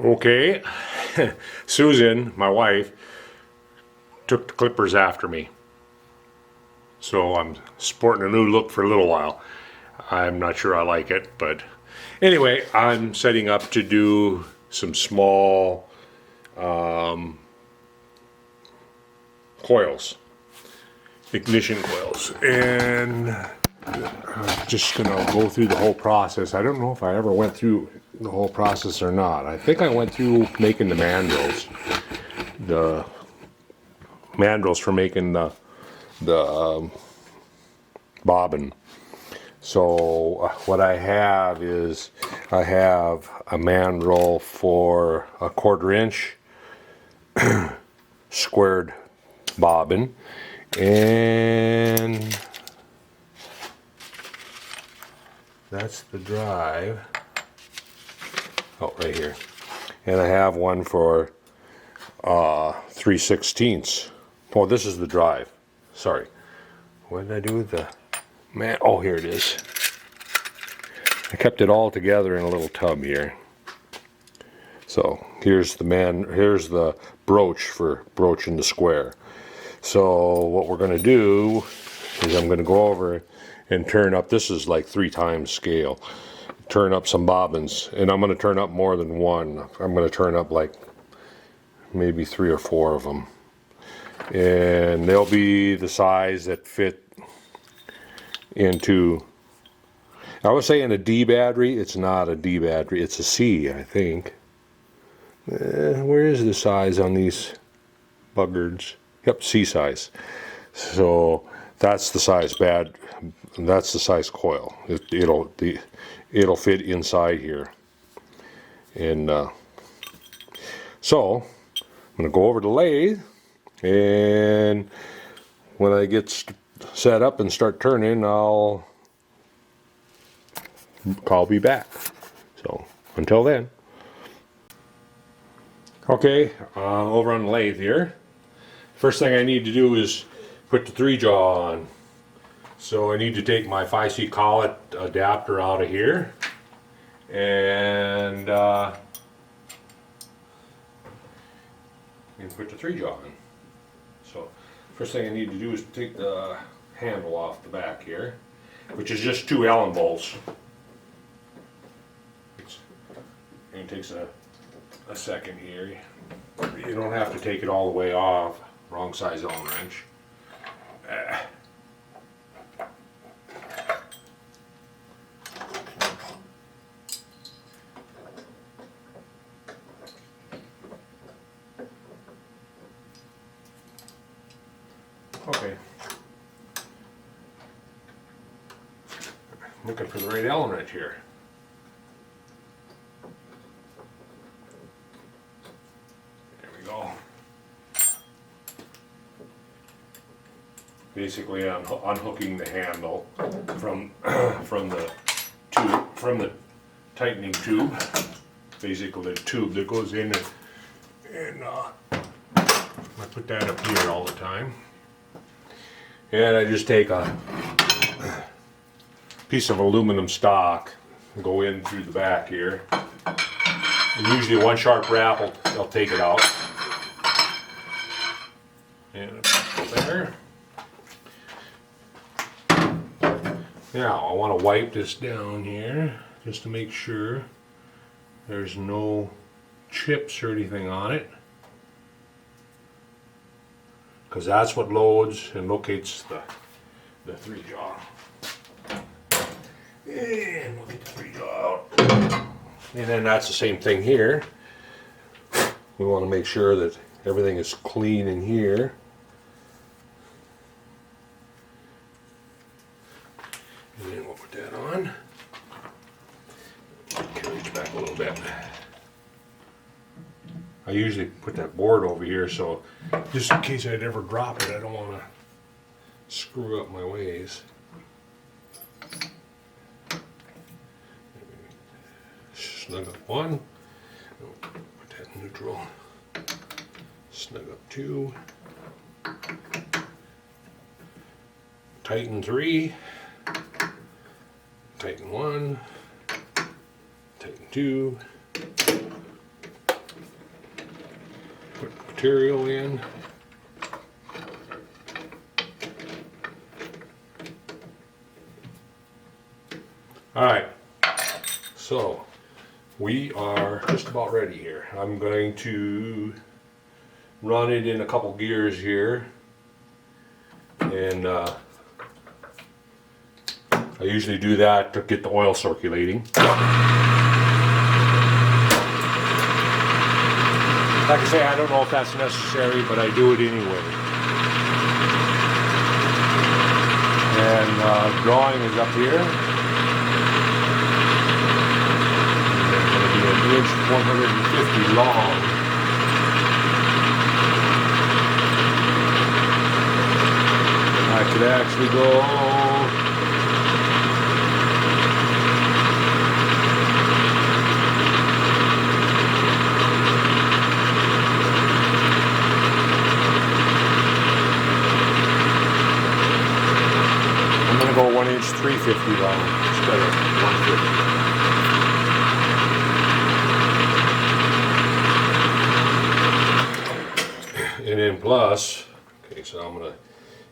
Okay, Susan, my wife, took the clippers after me. So I'm sporting a new look for a little while. I'm not sure I like it, but anyway, I'm setting up to do some small coils, ignition coils, and I'm just gonna go through the whole process. I don't know if I ever went through the whole process or not. I think I went through making the mandrels for making the bobbin. So what I have is I have a mandrel for a 1/4 inch squared bobbin, and that's the drive. Oh, right here. And I have one for 3/16. Oh, this is the drive. Sorry. What did I do with the man? Oh, here it is. I kept it all together in a little tub here. So here's the broach for broaching the square. So what we're going to do is I'm going to go over and turn up. This is like 3 times scale. Turn up some bobbins, and I'm going to turn up more than one. I'm going to turn up like maybe 3 or 4 of them, and they'll be the size that fit into, I was saying a D battery. It's not a D battery, it's a C, I think. Where is the size on these buggers? Yep, C size. So that's the size that's the size coil. It'll fit inside here. And so I'm going to go over to the lathe, and when I get set up and start turning, I'll be back. So until then. Okay, over on the lathe here. First thing I need to do is put the 3-jaw on. So I need to take my 5C collet adapter out of here, and put the 3-jaw on. So first thing I need to do is take the handle off the back here, which is just 2 Allen bolts. It takes a second here. You don't have to take it all the way off. Wrong size Allen wrench. Okay. Looking for the right Allen wrench here. There we go. Basically, I'm unhooking the handle from the tightening tube. Basically, the tube that goes in, and I put that up here all the time. And I just take a piece of aluminum stock and go in through the back here. And usually one sharp wrap will take it out. And it's there. Now I want to wipe this down here just to make sure there's no chips or anything on it, because that's what loads and locates the 3-jaw. And we'll get the 3-jaw out. And then that's the same thing here. We want to make sure that everything is clean in here. And then we'll put that on. Reach back a little bit. I usually put that board over here, so just in case I'd ever drop it, I don't want to screw up my ways. Snug up 1. Put that in neutral. Snug up 2. Tighten 3. Tighten 1. Tighten 2. material in. Alright, so we are just about ready here. I'm going to run it in a couple gears here, and I usually do that to get the oil circulating. Like I say, I don't know if that's necessary, but I do it anyway. And drawing is up here. It's going to be 150 long. I could actually go I'm going to go 1 inch 350 long instead of 150. And then plus, okay, so I'm going to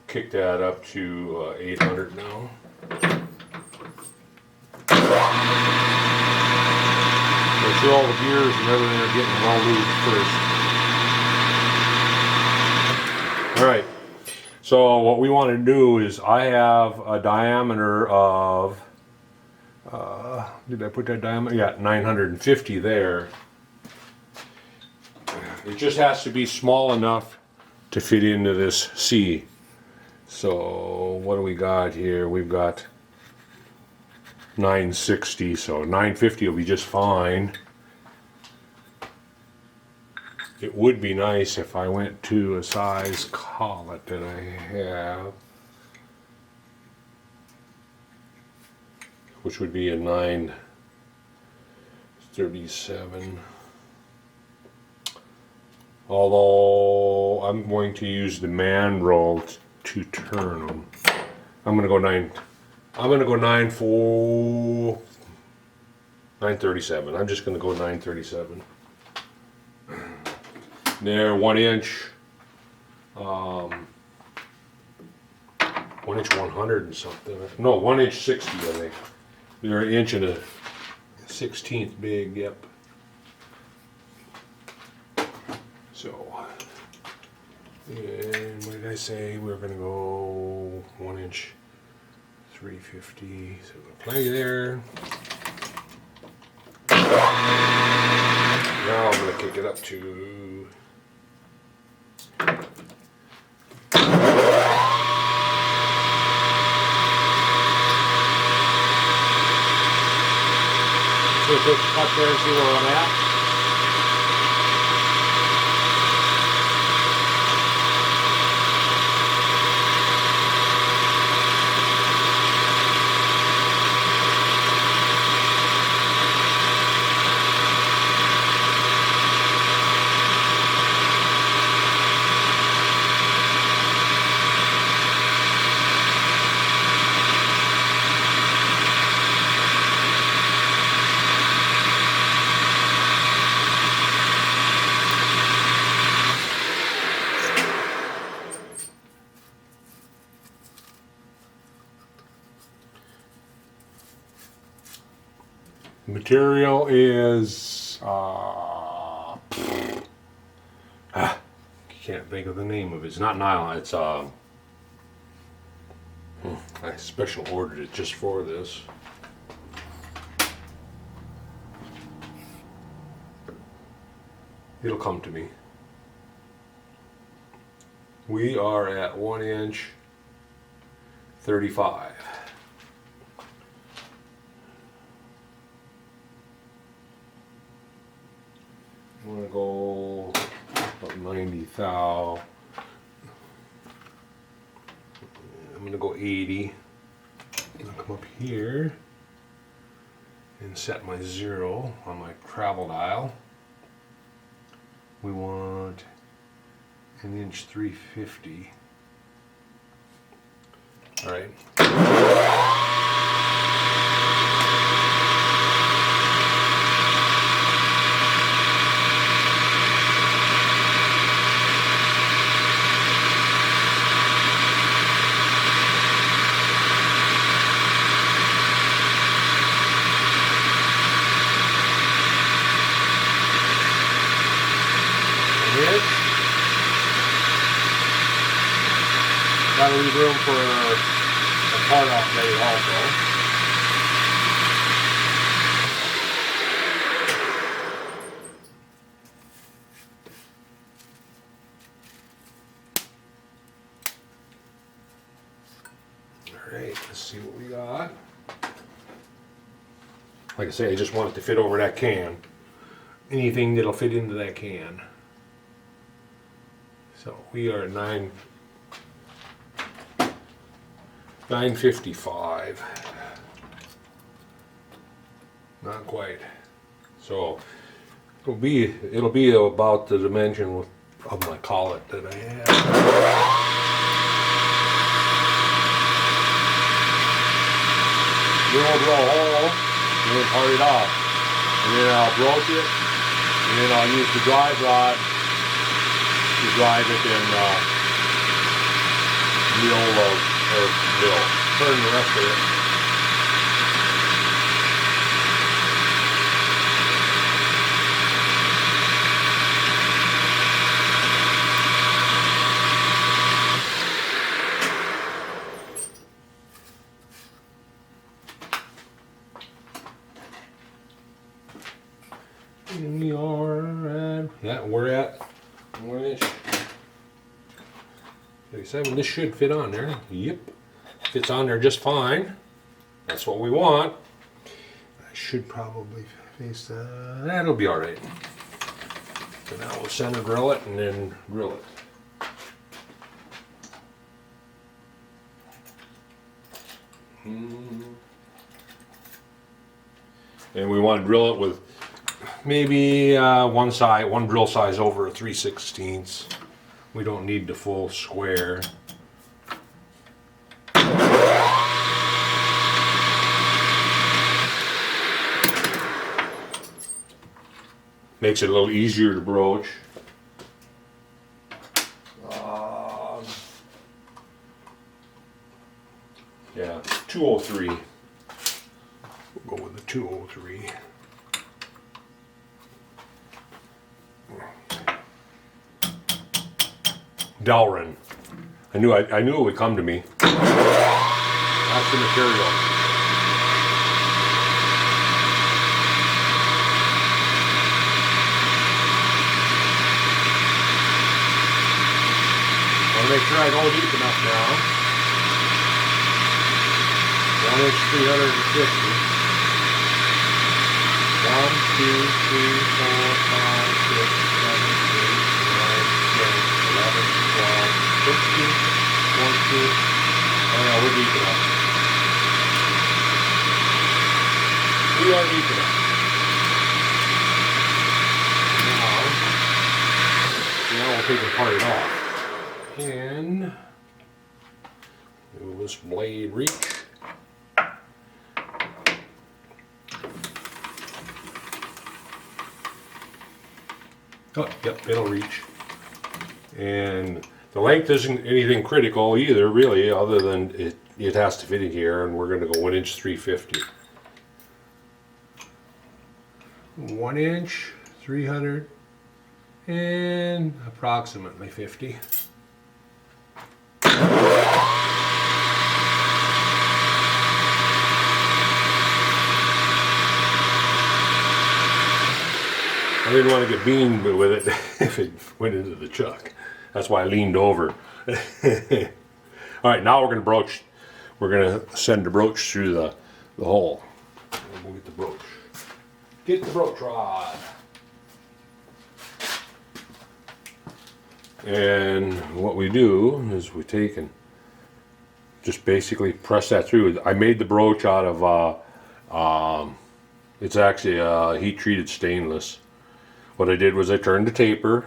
kick that up to 800 now. Make sure all the gears and everything are getting well lubed first. Alright, so what we want to do is I have a diameter of, did I put that diameter? Yeah, 950 there. It just has to be small enough to fit into this C. So what do we got here? We've got 960, so 950 will be just fine. It would be nice if I went to a size collet that I have, which would be a 937. Although I'm going to use the mandrel to turn them. I'm going to go 937. I'm just going to go 937. They're 1 inch, 1 inch 100 and something. No, 1 inch 60, I think. They're an inch and a 16th big, yep. So, and what did I say? We're going to go 1 inch 350. So plenty there. Now I'm going to kick it up to so take a cut there and see where I'm at. Material is can't think of the name of it. It's not nylon. It's I special ordered it just for this. It'll come to me. We are at 1 inch 35. I'm going to go about 90 thou. I'm going to go 80. I'm going to come up here and set my 0 on my travel dial. We want 1 inch 350. All right. inch. Gotta leave room for a part off blade also. Alright, let's see what we got. Like I say, I just want it to fit over that can. Anything that'll fit into that can. So we are at 955. Not quite. So it'll be about the dimension of my collet that I have. Drill a hole, and then part it off. And then I'll broach it, and then I'll use the drive rod to drive it and turn the rest of it. And we are at, yeah, we're at 1 inch 37. This should fit on there. Yep, fits on there just fine. That's what we want. I should probably face that. That'll be all right. So now we'll center drill it and then drill it. And we want to drill it with maybe one drill size over a 3/16. We don't need the full square. Makes it a little easier to broach. Yeah, 203. We'll go with the 203. Delrin. I knew it would come to me. That's the material. Want to make sure I go deep enough now. 1 inch 350. 1, 2, 3, 4, 5, 6, 7, 8, 9, 10, 11, 12, 13. Oh yeah, we're deep enough. We are deep enough. Now we'll take and part it off. And will this blade reach? Oh, yep, it'll reach. And the length isn't anything critical either, really, other than it has to fit in here, and we're going to go 1 inch 350. 1 inch 300 and approximately 50. I didn't want to get beamed with it if it went into the chuck. That's why I leaned over. All right, now we're going to broach. We're going to send the broach through the hole. We'll get the broach. Get the broach rod. And what we do is we take and just basically press that through. I made the broach out of, it's actually a heat-treated stainless. What I did was I turned the taper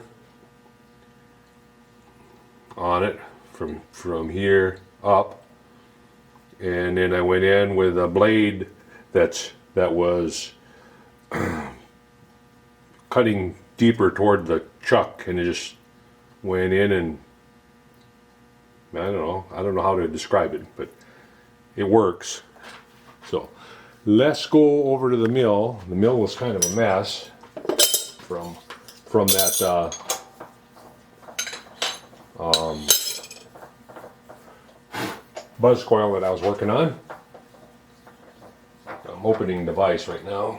on it from here up, and then I went in with a blade that was cutting deeper toward the chuck, and it just went in, and I don't know how to describe it, but it works. So let's go over to the mill. The mill was kind of a mess from that buzz coil that I was working on. I'm opening the vise right now.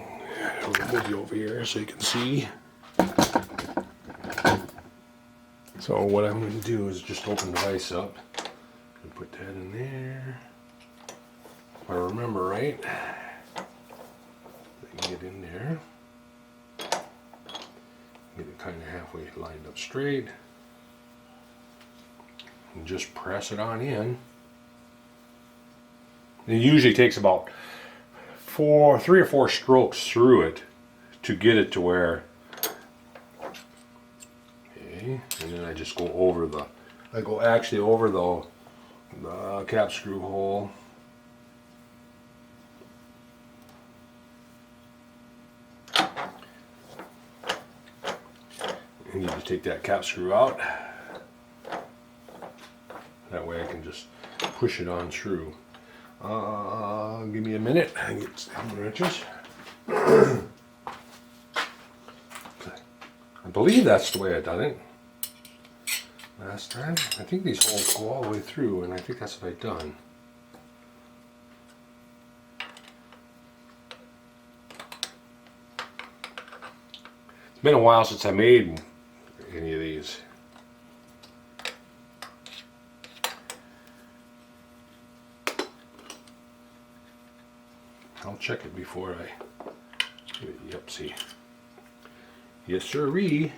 I'll move you over here so you can see. So what I'm going to do is just open the vise up and put that in there. If I remember right, get in there. Get it kind of halfway lined up straight. And just press it on in. It usually takes about 3 or 4 strokes through it to get it to where. Okay, and then I just go over actually over the cap screw hole. And you just take that cap screw out. That way I can just push it on through. Give me a minute. I get some wrenches. I believe that's the way I done it last time. I think these holes go all the way through, and I think that's what I've done. It's been a while since I made any of these. I'll check it before I. Yep, see. Yes, sirree.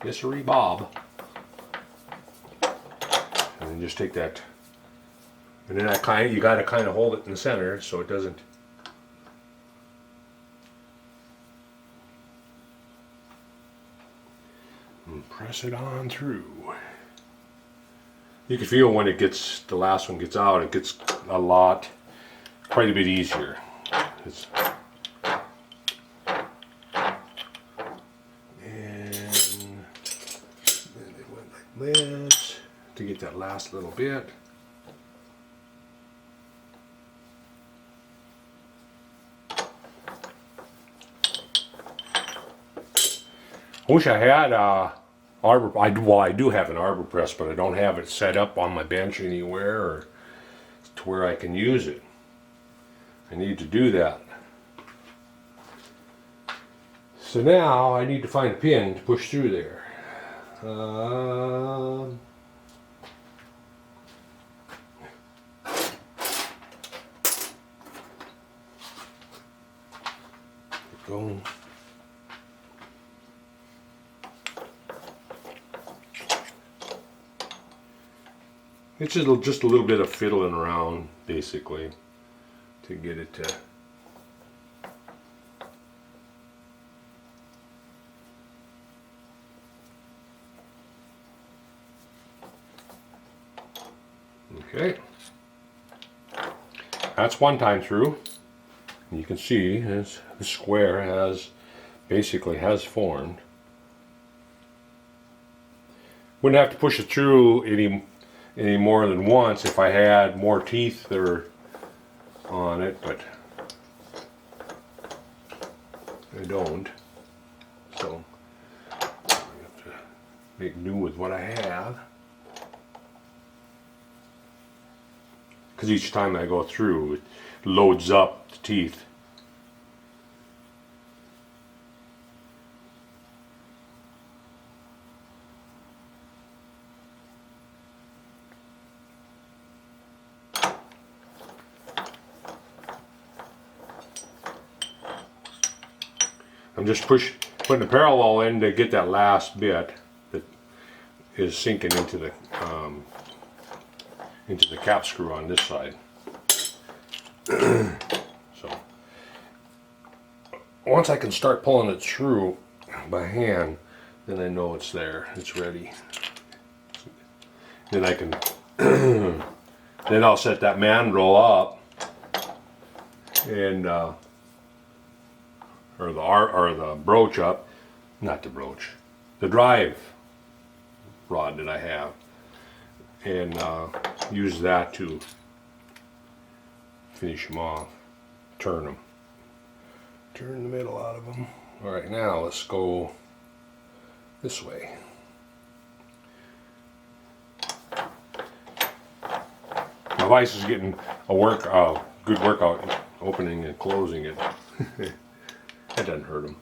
Yes, sirree, Bob. And then just take that. And then you got to kind of hold it in the center so it doesn't. And press it on through. You can feel when the last one gets out, it gets quite a bit easier. And then it went like this to get that last little bit. I wish I had arbor. I do have an arbor press, but I don't have it set up on my bench anywhere or to where I can use it. I need to do that. So now I need to find a pin to push through there. Go. It's just a little bit of fiddling around, basically, to get it to. Okay, that's one time through. And you can see the square basically has formed. Wouldn't have to push it through any more than once if I had more teeth that are on it, but I don't. So I have to make do with what I have. Because each time I go through, it loads up the teeth. I'm just putting the parallel in to get that last bit that is sinking into the cap screw on this side. So once I can start pulling it through by hand, then I know it's there, it's ready. Then I can then I'll set that mandrel up and or the broach up, not the broach, the drive rod that I have, and use that to finish them off, turn the middle out of them. All right, now let's go this way. My vise is getting a good workout opening and closing it. That doesn't hurt them.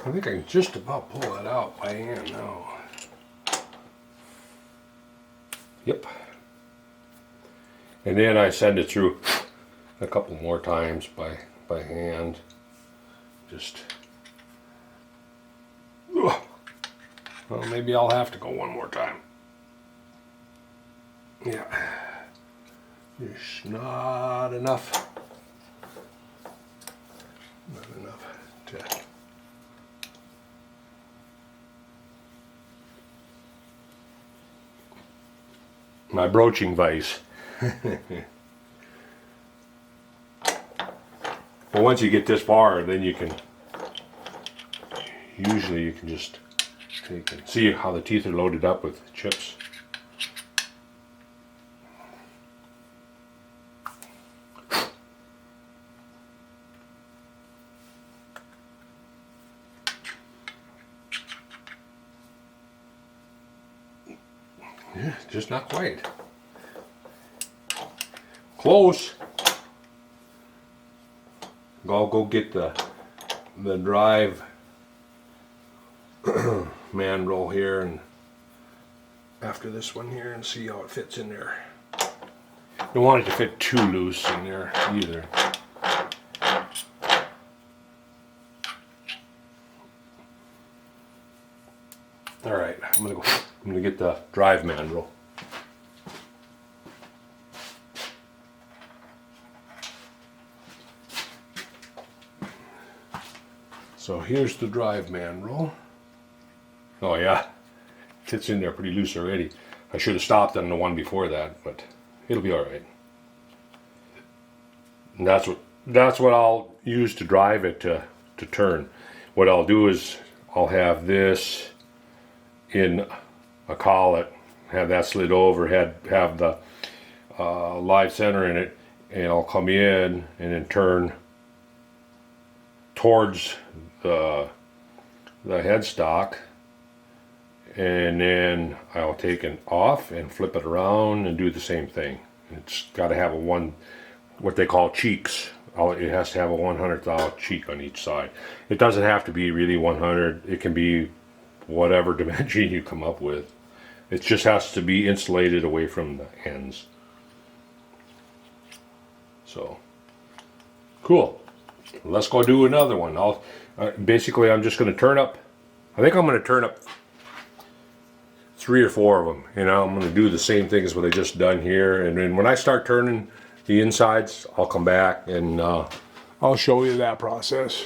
I think I can just about pull that out by hand now. Yep. And then I send it through a couple more times by hand. Just, well, maybe I'll have to go one more time. Yeah. There's not enough. Not enough to. My broaching vise. Well, once you get this far, then you can, usually you can just take and see how the teeth are loaded up with chips. Yeah, just not quite. Close. I'll go get the drive mandrel here and after this one here and see how it fits in there. Don't want it to fit too loose in there either. All right, I'm gonna get the drive mandrel. So here's the drive mandrel. Oh yeah, it fits in there pretty loose already. I should have stopped on the one before that, but it'll be all right. And that's what I'll use to drive it to turn. What I'll do is I'll have this in a collet, have that slid over, have the live center in it, and I'll come in and then turn towards the headstock, and then I'll take it off and flip it around and do the same thing. It's got to have what they call cheeks. It has to have a 1/100th cheek on each side. It doesn't have to be really 100. It can be whatever dimension you come up with. It just has to be insulated away from the ends. So, cool. Let's go do another one. Basically, I'm just going to turn up. I think I'm going to turn up 3 or 4 of them. You know, I'm going to do the same thing as what I just done here. And then when I start turning the insides, I'll come back and I'll show you that process.